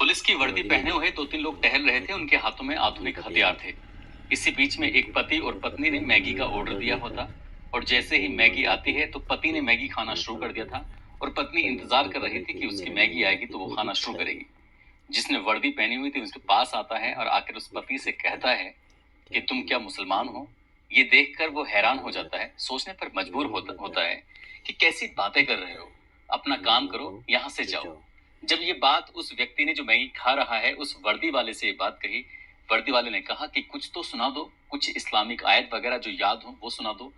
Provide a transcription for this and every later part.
Police की वर्दी पहने हुए 2-3 लोग टहल रहे थे। उनके हाथों में आधुनिक हथियार थे। इसी बीच में एक पति और पत्नी ने मैगी का ऑर्डर दिया होता और जैसे ही मैगी आती है तो पति ने मैगी खाना शुरू कर दिया था और पत्नी इंतजार कर रही थी कि उसकी मैगी आएगी तो वो खाना शुरू करेगी। जिसने वर्दी पहनी हुई थी उसके पास आता है और आकर उस पति से कहता है कि तुम क्या मुसलमान हो? ये देखकर वो हैरान हो जाता है, सोचने पर मजबूर होता है कि कैसी बातें कर रहे हो, अपना काम करो, यहाँ से जाओ। जब ये बात उस व्यक्ति ने जो मैगी खा रहा है उस वर्दी वाले से ये बात कही, वर्दी वाले ने कहा कि कुछ तो सुना दो, कुछ इस्लामिक आयत वगैरह जो याद हो वो सुना दो।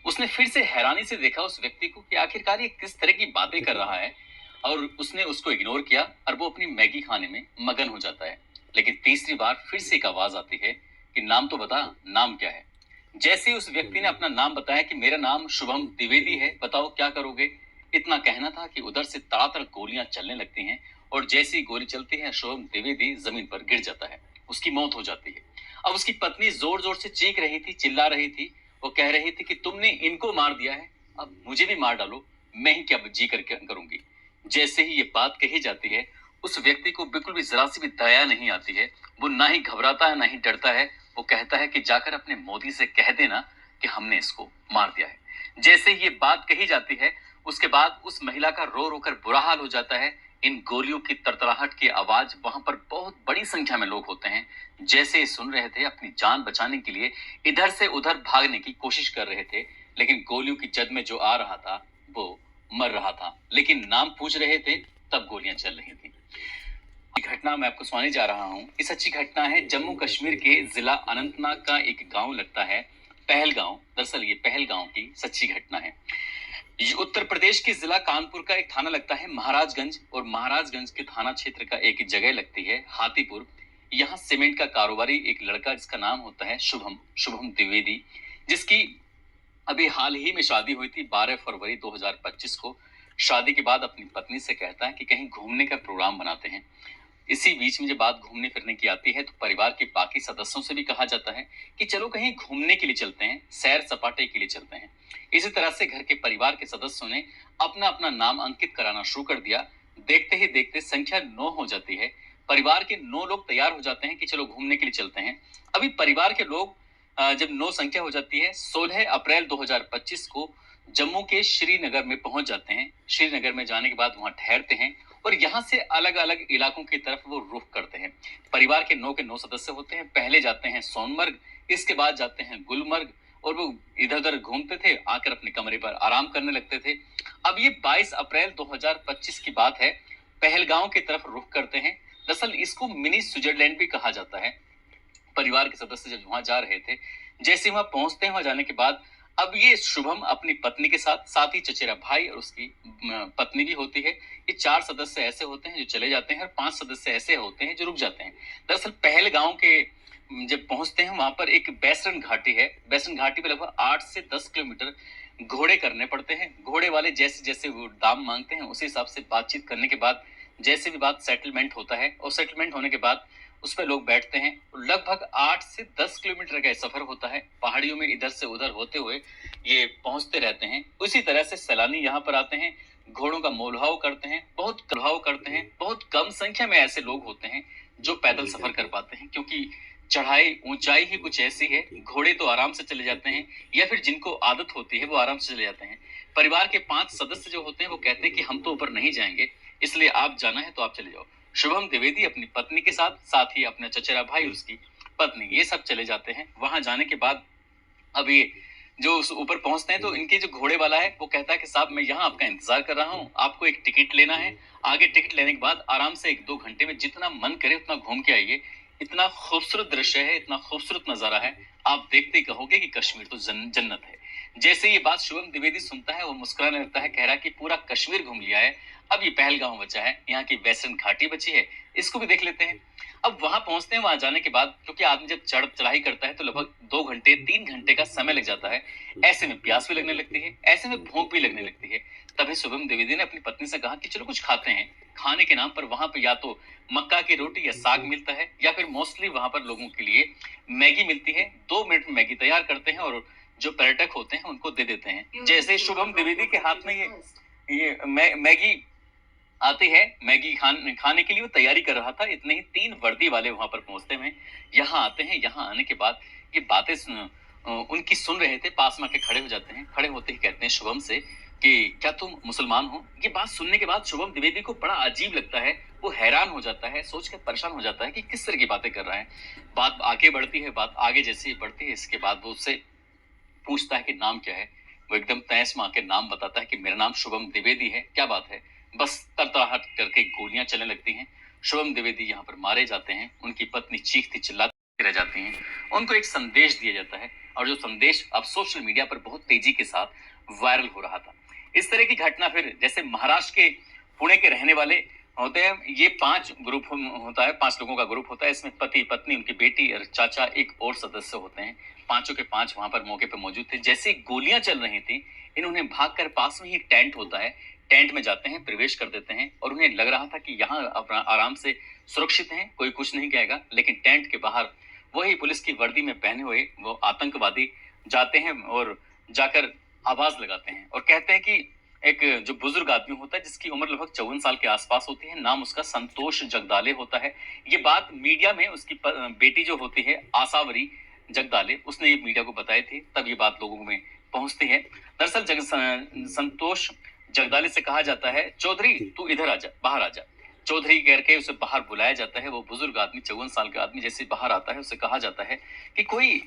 उसने फिर से हैरानी से देखा उस व्यक्ति को कि आखिरकार ये किस तरह की बातें कर रहा है और उसने उसको इग्नोर किया और वो अपनी मैगी खाने में मगन हो जाता है। लेकिन तीसरी बार फिर से एक आवाज आती है कि नाम तो बता, नाम क्या है? जैसे ही उस व्यक्ति ने अपना नाम बताया कि मेरा नाम शुभम द्विवेदी है, बताओ क्या करोगे? इतना कहना था कि उधर से तड़ातड़ गोलियां चलने लगती हैं और जैसी ही गोली चलती है शुभम द्विवेदी जमीन पर गिर जाता है। उसकी मौत हो जाती है। अब उसकी पत्नी जोर जोर से चीख रही थी, चिल्ला रही थी। वो कह रही थी कि तुमने इनको मार दिया है, अब मुझे भी मार डालो, मैं ही क्या जी कर क्या करूंगी। जैसे ही ये बात कही जाती है उस व्यक्ति को बिल्कुल भी जरा सी भी दया नहीं आती है। वो ना ही घबराता है ना ही डरता है। वो कहता है कि जाकर अपने मोदी से कह देना कि हमने इसको मार दिया है। जैसे ही ये बात कही जाती है उसके बाद उस महिला का रो रो कर बुरा हाल हो जाता है। इन गोलियों की तरतराहट की आवाज, वहां पर बहुत बड़ी संख्या में लोग होते हैं। जैसे ही सुन रहे थे, अपनी जान बचाने के लिए इधर से उधर भागने की कोशिश कर रहे थे, लेकिन गोलियों की जद में जो आ रहा था वो मर रहा था। लेकिन नाम पूछ रहे थे तब गोलियां चल रही थी। घटना मैं आपको सुनाने जा रहा हूँ। ये सच्ची घटना है। जम्मू कश्मीर के जिला अनंतनाग का एक गांव लगता है पहलगांव। दरअसल ये पहलगांव की सच्ची घटना है। ये उत्तर प्रदेश के जिला कानपुर का एक थाना लगता है महाराजगंज और महाराजगंज के थाना क्षेत्र का एक जगह लगती है हाथीपुर। यहाँ सीमेंट का कारोबारी एक लड़का जिसका नाम होता है शुभम शुभम द्विवेदी, जिसकी अभी हाल ही में शादी हुई थी 12 फरवरी 2025 को। शादी के बाद अपनी पत्नी से कहता है कि कहीं घूमने का प्रोग्राम बनाते हैं। इसी बीच में जब बात घूमने फिरने की आती है तो परिवार के बाकी सदस्यों से भी कहा जाता है कि चलो कहीं घूमने के लिए चलते हैं, सैर सपाटे के लिए चलते हैं। इसी तरह से घर के परिवार के सदस्यों ने अपना अपना नाम अंकित कराना शुरू कर दिया। देखते ही देखते संख्या 9 हो जाती है। परिवार के 9 लोग तैयार हो जाते हैं कि चलो घूमने के लिए चलते हैं। अभी परिवार के लोग जब 9 संख्या हो जाती है 16 अप्रैल 2025 को जम्मू के श्रीनगर में पहुंच जाते हैं। श्रीनगर में जाने के बाद वहां ठहरते हैं और यहाँ से अलग अलग इलाकों की तरफ वो रुख करते हैं। परिवार के 9 सदस्य होते हैं। पहले जाते हैं सोनमर्ग, इसके बाद जाते हैं गुलमर्ग और वो इधर उधर घूमते थे, आकर अपने कमरे पर आराम करने लगते थे। अब ये 22 अप्रैल 2025 की बात है। पहलगांव की तरफ रुख करते हैं। दरअसल इसको मिनी स्विट्जरलैंड भी कहा जाता है। परिवार के सदस्य जब वहां जा रहे थे, जैसे वहां पहुंचते हैं, वहां जाने के बाद अब ये शुभम अपनी पत्नी के साथ, साथ ही चचेरा भाई और उसकी पत्नी भी होती है। ये 4 सदस्य ऐसे होते हैं जो चले जाते हैं और 5 सदस्य ऐसे होते हैं जो रुक जाते हैं। दरअसल पहलगांव के जब पहुंचते हैं वहां पर एक बैसरन घाटी है। बैसरन घाटी पे लगभग 8 से 10 किलोमीटर घोड़े करने पड़ते हैं। घोड़े वाले जैसे जैसे वो दाम मांगते हैं उसी हिसाब से बातचीत करने के बाद जैसे भी बात सेटलमेंट होता है और सेटलमेंट होने के बाद उस पर लोग बैठते हैं। लगभग 8 से 10 किलोमीटर का सफर होता है। पहाड़ियों में इधर से उधर होते हुए ये पहुंचते रहते हैं। उसी तरह से सैलानी यहाँ पर आते हैं, घोड़ों का मोलभाव करते हैं, बहुत कम संख्या में ऐसे लोग होते हैं जो पैदल सफर कर पाते हैं, क्योंकि चढ़ाई ऊंचाई ही कुछ ऐसी है। घोड़े तो आराम से चले जाते हैं या फिर जिनको आदत होती है वो आराम से चले जाते हैं। परिवार के 5 सदस्य जो होते हैं वो कहते हैं कि हम तो ऊपर नहीं जाएंगे, इसलिए आप जाना है तो आप चले जाओ। शुभम द्विवेदी अपनी पत्नी के साथ, साथ ही अपना चचेरा भाई, उसकी पत्नी, ये सब चले जाते हैं। वहां जाने के बाद अब ये जो ऊपर पहुंचते हैं तो इनके जो घोड़े वाला है वो कहता है कि साहब मैं यहाँ आपका इंतजार कर रहा हूँ, आपको एक टिकट लेना है। आगे टिकट लेने के बाद आराम से 1-2 घंटे में जितना मन करे उतना घूम के आइए। इतना खूबसूरत दृश्य है, इतना खूबसूरत नजारा है, आप देखते ही कहोगे कि कश्मीर तो जन्नत है। जैसे ये बात शुभम द्विवेदी सुनता है वो मुस्कुराने लगता है, कह रहा है कि पूरा कश्मीर घूम लिया है, अब ये पहलगांव बचा है, यहाँ की वेस्टर्न घाटी बची है, इसको भी देख लेते हैं। अब वहां पहुंचते हैं। वहां जाने के बाद क्योंकि आदमी जब चढ़ाई करता है तो लगभग 2 घंटे 3 घंटे का समय लग जाता है। ऐसे में प्यास भी लगने लगती है, ऐसे में भूख भी लगने लगती है। तभी शुभम द्विवेदी ने अपनी पत्नी से कहा कि चलो कुछ खाते हैं। खाने के नाम पर वहां पे या तो मक्का की रोटी या साग मिलता है या फिर मोस्टली वहां पर लोगों के लिए मैगी मिलती है। 2 मिनट में मैगी तैयार करते हैं और जो पर्यटक होते हैं उनको दे देते हैं। जैसे शुभम द्विवेदी के हाथ में ये मैगी आते हैं मैगी खाने के लिए वो तैयारी कर रहा था। इतने ही 3 वर्दी वाले वहाँ पर पहुँचते हैं। यहाँ आते हैं, यहाँ आने के बाद ये बातें उनकी सुन रहे थे, पास में आके खड़े हो जाते हैं। खड़े होते ही कहते हैं शुभम से कि क्या तुम मुसलमान हो? ये बात सुनने के बाद शुभम द्विवेदी को बड़ा अजीब लगता है। वो हैरान हो जाता है, सोच कर परेशान हो जाता है कि किस तरह की बातें कर रहा है। बात आगे बढ़ती है, बात आगे जैसे ही बढ़ती है, इसके बाद वो उससे पूछता है कि नाम क्या है। वो एकदम तहस में आके नाम बताता है कि मेरा नाम शुभम द्विवेदी है। क्या बात है? बस तरतराहट करके गोलियां चलने लगती हैं। शुभम द्विवेदी यहाँ पर मारे जाते हैं। उनकी पत्नी चीखती चिल्लाती रह जाती हैं। उनको एक संदेश दिया जाता है और जो संदेश अब सोशल मीडिया पर बहुत तेजी के साथ वायरल हो रहा था। इस तरह की घटना फिर जैसे महाराष्ट्र के पुणे के रहने वाले होते हैं। ये 5 ग्रुप होता है, 5 लोगों का ग्रुप होता है। इसमें पति, पत्नी, उनकी बेटी और चाचा, एक और सदस्य होते हैं। पांचों के पांच वहां पर मौके पर मौजूद थे। जैसे गोलियां चल रही थी, इन्होंने भागकर पास में ही एक टेंट होता है, टेंट में जाते हैं, प्रवेश कर देते हैं और उन्हें लग रहा था कि यहाँ अपना आराम से सुरक्षित हैं, कोई कुछ नहीं कहेगा। लेकिन टेंट के बाहर वही पुलिस की वर्दी में पहने हुए वो आतंकवादी जाते हैं और जाकर आवाज लगाते हैं और कहते हैं कि एक जो बुजुर्ग आदमी होता है जिसकी उम्र लगभग 54 साल के आसपास होती है, नाम उसका संतोष जगदाले होता है। ये बात मीडिया में उसकी बेटी जो होती है आसावरी जगदाले, उसने ये मीडिया को बताई थी, तब ये बात लोगों में पहुंचती है। दरअसल संतोष जगदाले से कहा जाता है, चौधरी तू इधर आजा, बाहर आजा। चौधरी करके उसे बाहर बुलाया जाता है। वो बुजुर्ग आदमी, 54 साल का आदमी जैसे बाहर आता है, उसे कहा जाता है कि कोई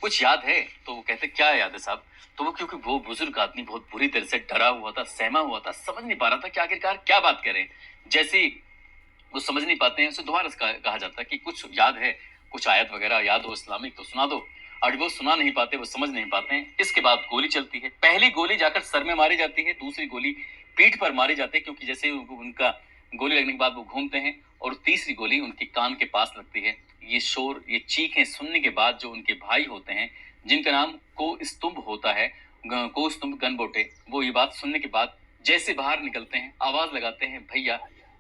कुछ याद है? तो वो कहते क्या याद है साहब? तो वो क्योंकि वो बुजुर्ग आदमी बहुत बुरी तरह से डरा हुआ था, सहमा हुआ था, समझ नहीं पा रहा था कि आखिरकार क्या बात करें। जैसे ही वो समझ नहीं पाते हैं, उसे दोबारा कहा जाता है कि कुछ याद है, कुछ आयत वगैरह याद हो इस्लामिक तो सुना दो। और वो सुना नहीं पाते, वो समझ नहीं पाते हैं। इसके बाद गोली चलती है। पहली गोली जाकर सर में मारी जाती है, दूसरी गोली पीठ पर मारी जाती है, क्योंकि जैसे उनका गोली लगने के बाद वो घूमते हैं, और तीसरी गोली उनकी कान के पास लगती है। ये शोर, ये चीखें सुनने के बाद जो उनके भाई होते हैं, जिनका नाम को स्तुंभ होता है, को स्तुंभ गनबोटे, वो ये बात सुनने के बाद जैसे बाहर निकलते हैं, आवाज लगाते हैं भैया,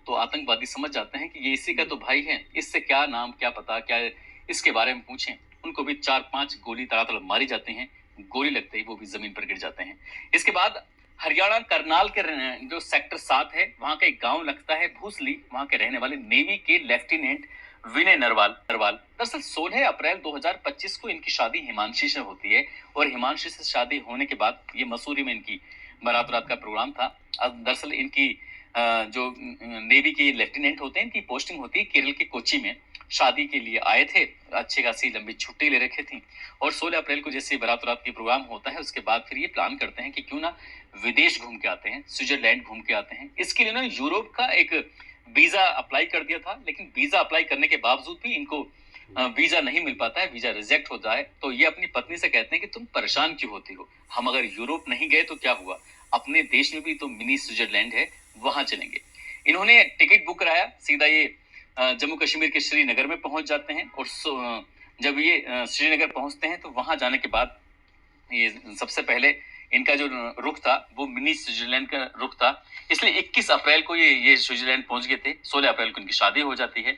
तो आतंकवादी समझ जाते हैं कि ये इसी का तो भाई है, इससे क्या नाम, क्या पता, क्या इसके बारे में पूछें। उनको भी 4-5 गोली तड़ातड़ मारी जाती हैं। गोली लगते ही वो भी जमीन पर गिर जाते हैं। इसके बाद हरियाणा करनाल के जो सेक्टर 7 है, वहां का एक गांव लगता है भूसली। वहां के रहने वाले नेवी के लेफ्टिनेंट विनय नरवाल दरअसल 16 अप्रैल 2025 को इनकी शादी हिमांशी से होती है, और हिमांशी से शादी होने के बाद ये मसूरी में इनकी बारात रात का प्रोग्राम था। अब दरअसल इनकी जो नेवी के लेफ्टिनेंट होते हैं, इनकी पोस्टिंग होती है केरल के कोच्चि में। शादी के लिए आए थे, अच्छी खासी लंबी छुट्टी ले रखे थी, और 16 अप्रैल को जैसे बारात रात की प्रोग्राम होता है, उसके बाद फिर ये प्लान करते हैं कि क्यों ना विदेश घूम के आते हैं, स्विट्जरलैंड घूम के आते हैं। इसके लिए उन्होंने यूरोप का एक वीजा अप्लाई कर दिया था, लेकिन वीजा अप्लाई करने के बावजूद भी इनको वीजा नहीं मिल पाता है, वीजा रिजेक्ट हो जाए तो ये अपनी पत्नी से कहते हैं कि तुम परेशान क्यों होती हो, हम अगर यूरोप नहीं गए तो क्या हुआ, अपने देश में भी तो मिनी स्विट्जरलैंड है, वहां चलेंगे। इन्होंने टिकट बुक कराया, सीधा ये जम्मू कश्मीर के श्रीनगर में पहुंच जाते हैं। और जब ये श्रीनगर पहुंचते हैं तो वहां जाने के बाद ये सबसे पहले इनका जो रुख था वो मिनी स्विट्जरलैंड का रुख था। इसलिए 21 अप्रैल को ये स्विट्जरलैंड पहुंच गए थे। 16 अप्रैल को इनकी शादी हो जाती है।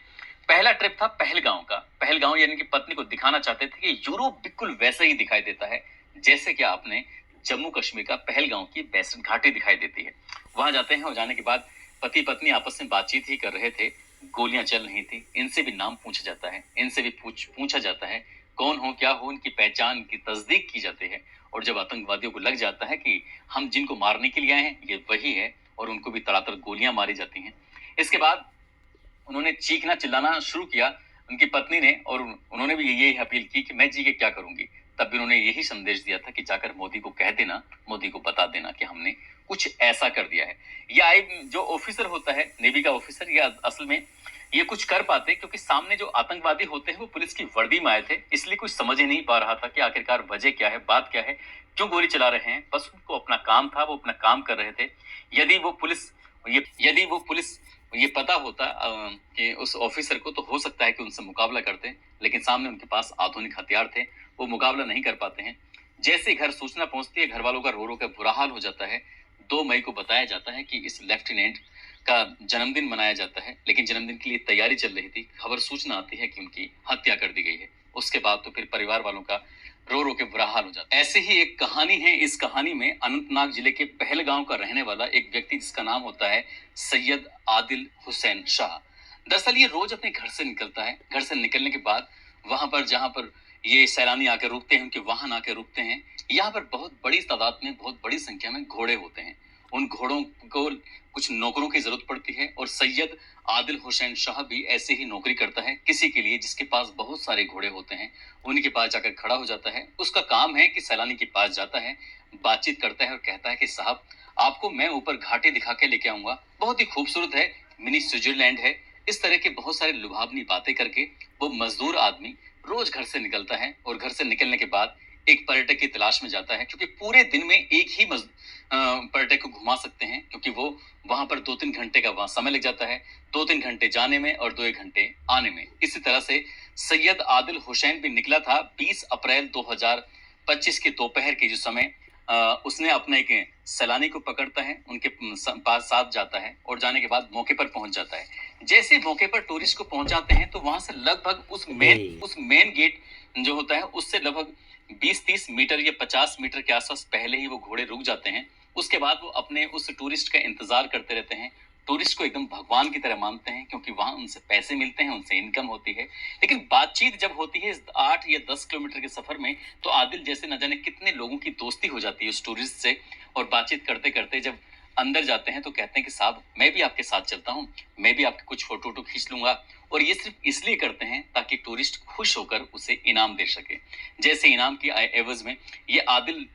पहला ट्रिप था पहलगांव का। पहलगांव यानी कि पत्नी को दिखाना चाहते थे कि यूरोप बिल्कुल वैसे ही दिखाई देता है जैसे कि आपने जम्मू कश्मीर का पहलगांव की बेसन घाटी दिखाई देती है। वहां जाते हैं और जाने के बाद पति पत्नी आपस में बातचीत ही कर रहे थे, गोलियां चल रही थी। इनसे भी नाम पूछा जाता है, इनसे भी पूछा जाता है कौन हो, क्या हो, इनकी पहचान की तस्दीक की जाती है। और जब आतंकवादियों को लग जाता है कि हम जिनको मारने के लिए आए हैं ये वही है, और उनको भी तड़ातड़ गोलियां मारी जाती हैं। इसके बाद उन्होंने चीखना चिल्लाना शुरू किया उनकी पत्नी ने, और उन्होंने भी यही अपील की कि मैं जी के क्या करूंगी। तब भी उन्होंने यही संदेश दिया था कि जाकर मोदी को कह देना, मोदी को बता देना कि हमने कुछ ऐसा कर दिया है। या जो ऑफिसर होता है नेवी का ऑफिसर, या असल में ये कुछ कर पाते क्योंकि सामने जो आतंकवादी होते हैं वो पुलिस की वर्दी में आए थे, इसलिए कुछ समझ ही नहीं पा रहा था कि आखिरकार वजह क्या है, बात क्या है, क्यों गोली चला रहे हैं। बस उनको अपना काम था, वो अपना काम कर रहे थे। यदि वो पुलिस ये पता होता कि उस ऑफिसर को, तो हो सकता है कि उनसे मुकाबला करते, लेकिन सामने उनके पास आधुनिक हथियार थे, वो मुकाबला नहीं कर पाते हैं। जैसे घर सूचना पहुंचती है, घर वालों का रो रो कर बुरा हाल हो जाता है। 2 मई को बताया जाता है कि इस लेफ्टिनेंट का जन्मदिन मनाया जाता है, लेकिन जन्मदिन के लिए तैयारी चल रही थी, खबर सूचना आती है कि उनकी हत्या कर दी गई है। उसके बाद तो फिर परिवार वालों का रो रो के बुरा हाल हो जाता है। ऐसे ही एक कहानी है, इस कहानी में अनंतनाग जिले के पहलगांव का रहने वाला एक व्यक्ति जिसका नाम होता है सैयद आदिल हुसैन शाह। दरअसल ये रोज अपने घर से निकलता है। घर से निकलने के बाद वहां पर जहां पर ये सैलानी आकर रुकते हैं, उनके वाहन आकर रुकते हैं, यहाँ पर बहुत बड़ी तादाद में, बहुत बड़ी संख्या में घोड़े होते हैं। उन घोड़ों को कुछ नौकरों की जरूरत पड़ती है और सैयद आदिल हुसैन शाह भी ऐसे ही नौकरी करता है किसी के लिए जिसके पास बहुत सारे घोड़े होते हैं। उनके पास जाकर खड़ा हो जाता है। उसका काम है कि सैलानी के पास जाता है, बातचीत करता है और कहता है कि साहब, आपको मैं ऊपर घाटी दिखा के लेके आऊंगा, बहुत ही खूबसूरत है, मिनी स्विट्जरलैंड है। इस तरह के बहुत सारे लुभावनी बातें करके वो मजदूर आदमी रोज घर से निकलता है और घर से निकलने के बाद एक पर्यटक की तलाश में जाता है, क्योंकि पूरे दिन में एक ही पर्यटक को घुमा सकते हैं, क्योंकि वो वहां पर 2-3 घंटे का वहां समय लग जाता है, 2-3 घंटे जाने में और 2-1 घंटे आने में। इसी तरह से सैयद आदिल हुसैन भी निकला था 20 अप्रैल 2025 के दोपहर के जो समय उसने अपने एक सैलानी को पकड़ता है, उनके पास साथ जाता है और जाने के बाद मौके पर पहुंच जाता है। जैसे ही मौके पर टूरिस्ट को पहुंचाते हैं तो वहां से लगभग जी। उस मेन गेट जो होता है उससे लगभग 20-30 मीटर या 50 मीटर के आसपास पहले ही वो घोड़े रुक जाते हैं। उसके बाद वो अपने उस टूरिस्ट का इंतजार करते रहते हैं। टूरिस्ट को एकदम भगवान की तरह मानते हैं, क्योंकि वहां उनसे पैसे मिलते हैं, उनसे इनकम होती है। लेकिन बातचीत जब होती है इस 8 या 10 किलोमीटर के सफर में, तो आदिल जैसे न जाने कितने लोगों की दोस्ती हो जाती है उस टूरिस्ट से। और बातचीत करते करते जब अंदर जाते हैं तो कहते हैं कि साहब, मैं भी आपके साथ चलता हूँ, मैं भी आपके कुछ फोटो वोटो खींच लूंगा। और ये सिर्फ इसलिए करते हैं ताकि टूरिस्ट खुश होकर उसे इनाम दे सके। जैसे इनाम की एवज में ये आदिल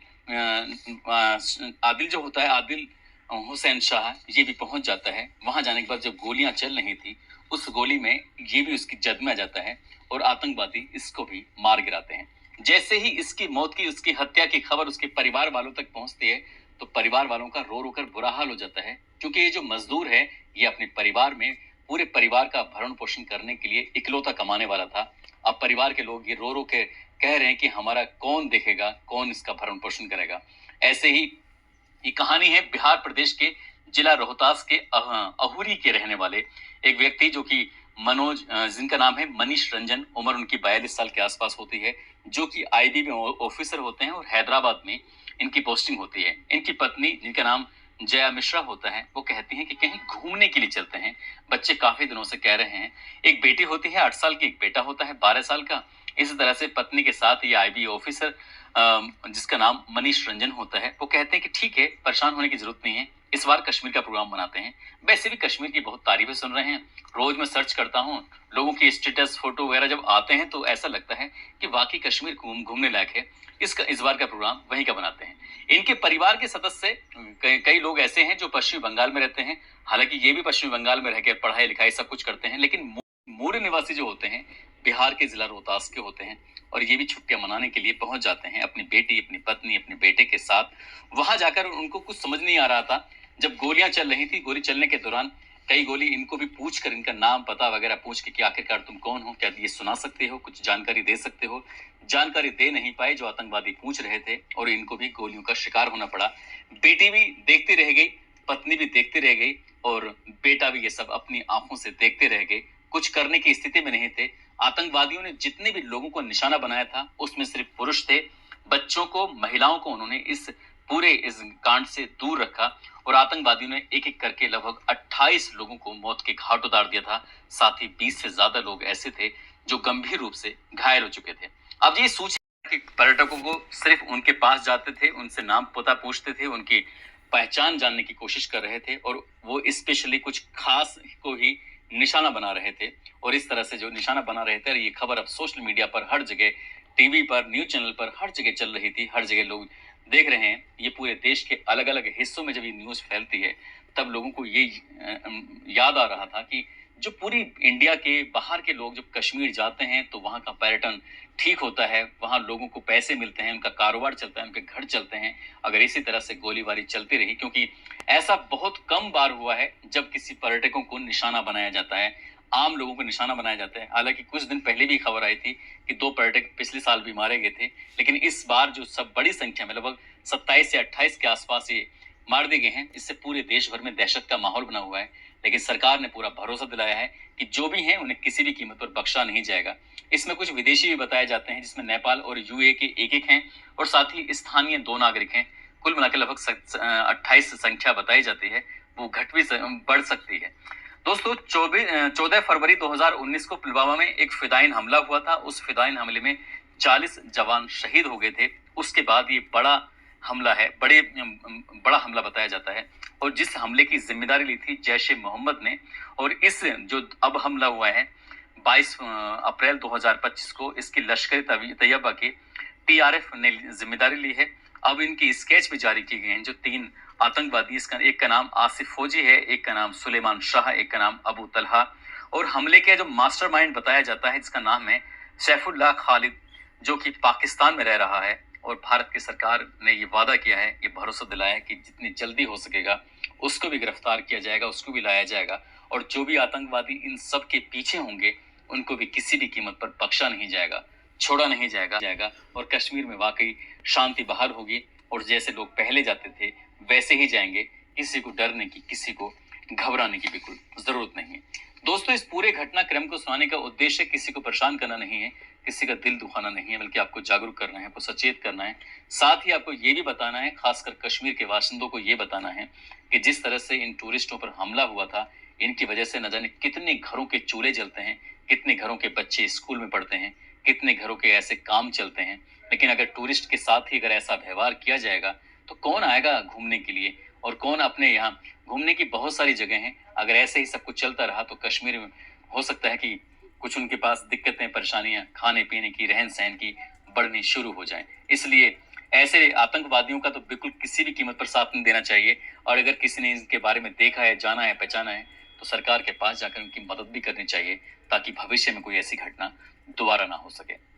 जो होता है, आदिल हुसैन शाह, ये भी पहुंच जाता है। वहां जाने के बाद जब गोलियां चल रही थी, उस गोली में ये भी उसकी जद में आ जाता है और आतंकवादी इसको भी मार गिराते हैं। जैसे ही इसकी मौत की, उसकी हत्या की खबर उसके परिवार वालों तक पहुंचती है, तो परिवार वालों का रो रो कर बुरा हाल हो जाता है, क्योंकि ये जो मजदूर है, ये अपने परिवार में पूरे परिवार का भरण पोषण करने के लिए इकलौता कमाने वाला था। अब परिवार के लोग ये रो रो के कह रहे हैं कि हमारा कौन देखेगा, कौन इसका भरण पोषण करेगा। ऐसे ही ये कहानी है बिहार प्रदेश के जिला रोहतास के अहुरी के रहने वाले एक व्यक्ति, जो कि मनोज, जिनका नाम है मनीष रंजन, उम्र उनकी 42 साल के आसपास होती है, जो कि आईबी में ऑफिसर होते हैं और हैदराबाद में इनकी पोस्टिंग होती है। इनकी पत्नी, जिनका नाम जया मिश्रा होता है, वो कहती हैं कि कहीं घूमने के लिए चलते हैं। बच्चे काफी दिनों से कह रहे हैं। एक बेटी होती है 8 साल की, एक बेटा होता है 12 साल का। इस तरह से पत्नी के साथ ये आईबी ऑफिसर, जिसका नाम मनीष रंजन होता है, वो कहते हैं कि ठीक है, परेशान होने की जरूरत नहीं है, इस बार कश्मीर का प्रोग्राम बनाते हैं। वैसे भी कश्मीर की बहुत तारीफें सुन रहे हैं, रोज मैं सर्च करता हूँ, लोगों की स्टेटस फोटो वगैरह जब आते हैं तो ऐसा लगता है कि वाकई कश्मीर घूमने लायक है। इस बार का प्रोग्राम वहीं का बनाते हैं। इनके परिवार के सदस्य कई लोग ऐसे हैं जो पश्चिमी बंगाल में रहते हैं। हालांकि ये भी पश्चिमी बंगाल में रहकर पढ़ाई लिखाई सब कुछ करते हैं, लेकिन मूल निवासी जो होते हैं बिहार के जिला रोहतास के होते हैं। और ये भी छुट्टियां मनाने के लिए पहुंच जाते हैं अपनी बेटी, अपनी पत्नी, अपने बेटे के साथ। वहां जाकर उनको कुछ समझ नहीं आ रहा था। जब गोलियां चल रही थी, गोली चलने के दौरान कई गोली इनको भी पूछ कर, इनका नाम पता वगैरह पूछ के कि आखिरकार तुम कौन हो, क्या ये सुना सकते हो, कुछ जानकारी दे सकते हो। जानकारी दे नहीं पाए जो आतंकवादी पूछ रहे थे, और इनको भी गोलियों का शिकार होना पड़ा। बेटी भी देखती रह गई, पत्नी भी देखती रह गई, और बेटा भी ये सब अपनी आंखों से देखते रह गए। कुछ करने की स्थिति में नहीं थे। आतंकवादियों ने जितने भी लोगों को निशाना बनाया था, उसमें सिर्फ पुरुष थे। बच्चों को, महिलाओं को उन्होंने इस कांड से दूर रखा। और आतंकवादियों ने एक एक करके लगभग 28 लोगों को मौत के घाट उतार दिया था। साथ ही 20 से ज्यादा लोग ऐसे थे जो गंभीर रूप से घायल हो चुके थे। अब ये सोचिए कि पर्यटकों को सिर्फ उनके पास जाते थे, उनसे नाम पता पूछते थे, उनकी पहचान जानने की कोशिश कर रहे थे, और वो स्पेशली कुछ खास को ही निशाना बना रहे थे। और इस तरह से जो निशाना बना रहे थे, ये खबर अब सोशल मीडिया पर, हर जगह, टीवी पर, न्यूज चैनल पर, हर जगह चल रही थी। हर जगह लोग देख रहे हैं। ये पूरे देश के अलग अलग हिस्सों में जब ये न्यूज फैलती है, तब लोगों को ये याद आ रहा था कि जो पूरी इंडिया के बाहर के लोग जब कश्मीर जाते हैं तो वहाँ का पर्यटन ठीक होता है, वहाँ लोगों को पैसे मिलते हैं, उनका कारोबार चलता है, उनके घर चलते हैं। अगर इसी तरह से गोलीबारी चलती रही, क्योंकि ऐसा बहुत कम बार हुआ है जब किसी पर्यटकों को निशाना बनाया जाता है, आम लोगों को निशाना बनाया जाता है। हालांकि कुछ दिन पहले भी खबर आई थी कि 2 पर्यटक पिछले साल भी मारे गए थे, लेकिन इस बार जो सब बड़ी संख्या में, लगभग 27 से 28 के आसपास ये मार दिए गए हैं, इससे पूरे देश भर में दहशत का माहौल बना हुआ है। लेकिन सरकार ने पूरा भरोसा दिलाया है कि जो भी हैं उन्हें किसी भी कीमत पर बख्शा नहीं जाएगा। इसमें कुछ विदेशी भी बताए जाते हैं, जिसमें नेपाल और यूएई के एक-एक हैं और साथ ही स्थानीय 2 नागरिक हैं। कुल मिलाकर लगभग 28 संख्या बताई जाती है, वो घट भी बढ़ सकती है। दोस्तों 14 फरवरी 2019 को पुलवामा में एक फिदायिन हमला हुआ था। उस फिदायिन हमले में 40 जवान शहीद हो गए थे। उसके बाद ये बड़ा हमला है, बड़ा हमला बताया जाता है और जिस हमले की जिम्मेदारी ली थी जैश-ए-मोहम्मद ने, और इस जो अब हमला हुआ है 22 अप्रैल 2025 को, इसकी लश्कर-ए-तैयबा के टीआरएफ ने जिम्मेदारी ली है। अब इनकी स्केच भी जारी की गई हैं, जो 3 आतंकवादी, इसका एक का नाम आसिफ फौजी है, एक का नाम सुलेमान शाह, एक का नाम अबू तलहा, और हमले के जो मास्टरमाइंड बताया जाता है जिसका नाम है सैफुल्लाह खालिद, जो कि पाकिस्तान में रह रहा है। और भारत की सरकार ने ये वादा किया है, ये भरोसा दिलाया है कि जितनी जल्दी हो सकेगा उसको भी गिरफ्तार किया जाएगा, उसको भी लाया जाएगा, और जो भी आतंकवादी इन सब के पीछे होंगे उनको भी किसी भी कीमत पर बख्शा नहीं जाएगा, छोड़ा नहीं जाएगा। और कश्मीर में वाकई शांति बहाल होगी और जैसे लोग पहले जाते थे वैसे ही जाएंगे। किसी को डरने की, किसी को घबराने की बिल्कुल जरूरत नहीं है। दोस्तों, इस पूरे घटनाक्रम को सुनाने का उद्देश्य किसी को परेशान करना नहीं है, किसी का दिल दुखाना नहीं है, बल्कि आपको जागरूक करना है, आपको सचेत करना है। साथ ही आपको ये भी बताना है, खासकर कश्मीर के बाशिंदों को ये बताना है कि जिस तरह से इन टूरिस्टों पर हमला हुआ था, इनकी वजह से न जाने कितने घरों के चूल्हे जलते हैं, कितने घरों के बच्चे स्कूल में पढ़ते हैं, कितने घरों के ऐसे काम चलते हैं। लेकिन अगर टूरिस्ट के साथ ही अगर ऐसा व्यवहार किया जाएगा तो कौन आएगा घूमने के लिए, और कौन अपने यहाँ घूमने की बहुत सारी जगह हैं। अगर ऐसे ही सब कुछ चलता रहा तो कश्मीर में हो सकता है कि कुछ उनके पास दिक्कतें, परेशानियां खाने पीने की, रहन सहन की बढ़नी शुरू हो जाएं। इसलिए ऐसे आतंकवादियों का तो बिल्कुल किसी भी कीमत पर साथ नहीं देना चाहिए। और अगर किसी ने इनके बारे में देखा है, जाना है, पहचाना है, तो सरकार के पास जाकर उनकी मदद भी करनी चाहिए, ताकि भविष्य में कोई ऐसी घटना दोबारा ना हो सके।